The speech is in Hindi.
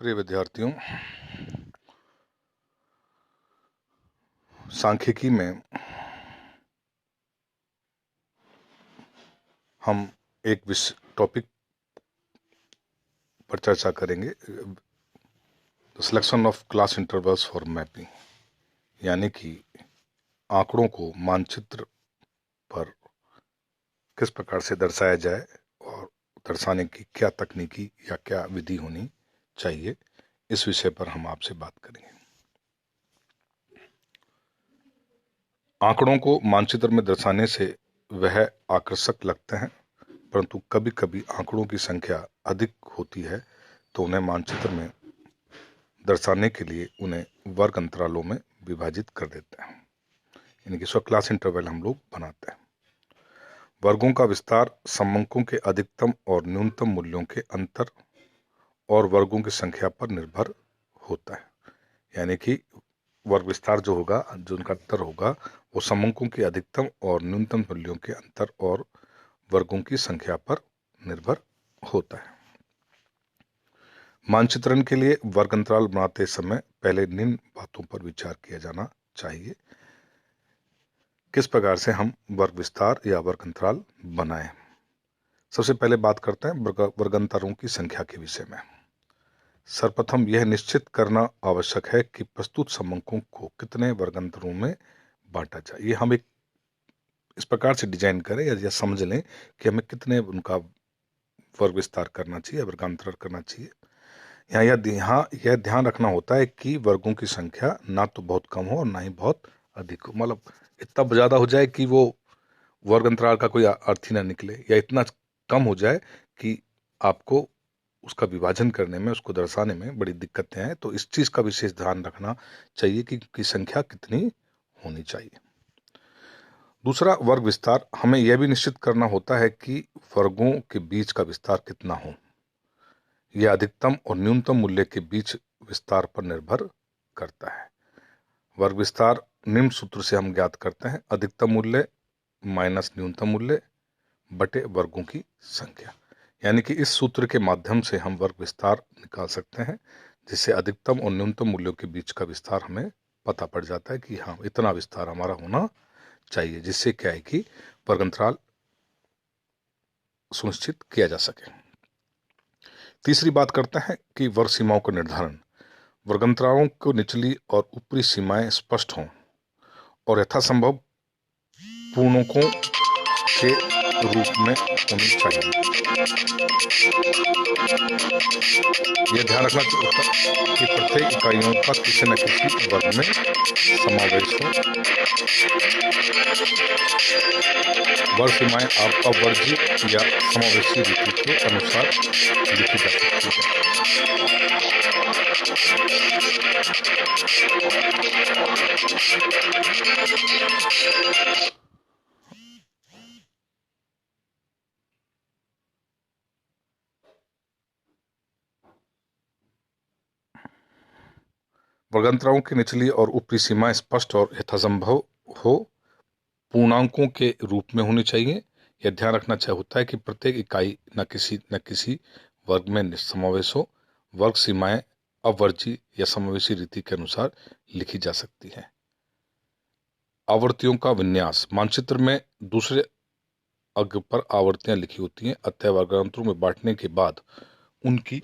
प्रिय विद्यार्थियों, सांख्यिकी में हम एक टॉपिक पर चर्चा करेंगे, selection of class intervals for mapping, यानी कि आंकड़ों को मानचित्र पर किस प्रकार से दर्शाया जाए और दर्शाने की क्या तकनीकी या क्या विधि होनी चाहिए, इस विषय पर हम आपसे बात करेंगे। आंकड़ों को मानचित्र में दर्शाने से वह आकर्षक लगते हैं, परंतु कभी कभी आंकड़ों की संख्या अधिक होती है तो उन्हें मानचित्र में दर्शाने के लिए उन्हें वर्ग अंतरालों में विभाजित कर देते हैं, यानी कि इसको क्लास इंटरवल हम लोग बनाते हैं। वर्गों का विस्तार समंकों के अधिकतम और न्यूनतम मूल्यों के अंतर और वर्गों की संख्या पर निर्भर होता है, यानी कि वर्ग विस्तार जो होगा, जो उनका अंतर होगा, वो समंकों के अधिकतम और न्यूनतम मूल्यों के अंतर और वर्गों की संख्या पर निर्भर होता है। मानचित्रण के लिए वर्ग अंतराल बनाते समय पहले निम्न बातों पर विचार किया जाना चाहिए। किस प्रकार से हम वर्ग विस्तार या वर्ग अंतराल बनाएं। सबसे पहले बात करते हैं वर्गांतरों की संख्या के विषय में। सर्वप्रथम यह निश्चित करना आवश्यक है कि प्रस्तुत समंकों को कितने वर्गांतरों में बांटा जाए। ये हम एक इस प्रकार से डिजाइन करें या समझ लें कि हमें कितने उनका वर्ग विस्तार करना चाहिए, वर्गांतर करना चाहिए। यहाँ यह ध्यान रखना होता है कि वर्गों की संख्या ना तो बहुत कम हो और ना ही बहुत अधिक हो, मतलब इतना ज्यादा हो जाए कि वो वर्ग अंतराल का कोई अर्थ ही ना निकले, या इतना कम हो जाए कि आपको उसका विभाजन करने में, उसको दर्शाने में बड़ी दिक्कतें आए। तो इस चीज का विशेष ध्यान रखना चाहिए कि संख्या कितनी होनी चाहिए। दूसरा, वर्ग विस्तार। हमें यह भी निश्चित करना होता है कि वर्गों के बीच का विस्तार कितना हो। यह अधिकतम और न्यूनतम मूल्य के बीच विस्तार पर निर्भर करता है। वर्ग विस्तार निम्न सूत्र से हम ज्ञात करते हैं: अधिकतम मूल्य माइनस न्यूनतम मूल्य बटे वर्गों की संख्या। यानी कि इस सूत्र के माध्यम से हम वर्ग विस्तार निकाल सकते हैं, जिससे अधिकतम और न्यूनतम मूल्यों के बीच का विस्तार हमें पता पड़ जाता है कि हाँ, इतना विस्तार हमारा होना चाहिए, जिससे क्या है कि वर्ग अंतराल सुनिश्चित किया जा सके। तीसरी बात करते हैं कि वर्ग सीमाओं का निर्धारण। वर्गांतरालों को निचली और ऊपरी सीमाएं स्पष्ट हों और यथासंभव पूर्णांकों के रूप में होनी चाहिए। यह ध्यान रखना चाहिए कि प्रत्येक इकाइयों का किसी न किसी वर्ग में समावेश हो। वर्ग सीमाएं अवर्जी या समावेशी रीति के अनुसार लिखी जा सकती है। वर्गांतरों की निचली और ऊपरी सीमाएं स्पष्ट और यथासंभव हो पूर्णांकों के रूप में होनी चाहिए। यह ध्यान रखना चाहिए होता है कि प्रत्येक इकाई न किसी वर्ग में समावेश हो। वर्ग सीमाएं अवर्जी या समावेशी रीति के अनुसार लिखी जा सकती है। आवर्तियों का विन्यास। मानचित्र में दूसरे अग्र पर आवर्तियां लिखी होती हैं, अतः वर्गांतरों में बांटने के बाद उनकी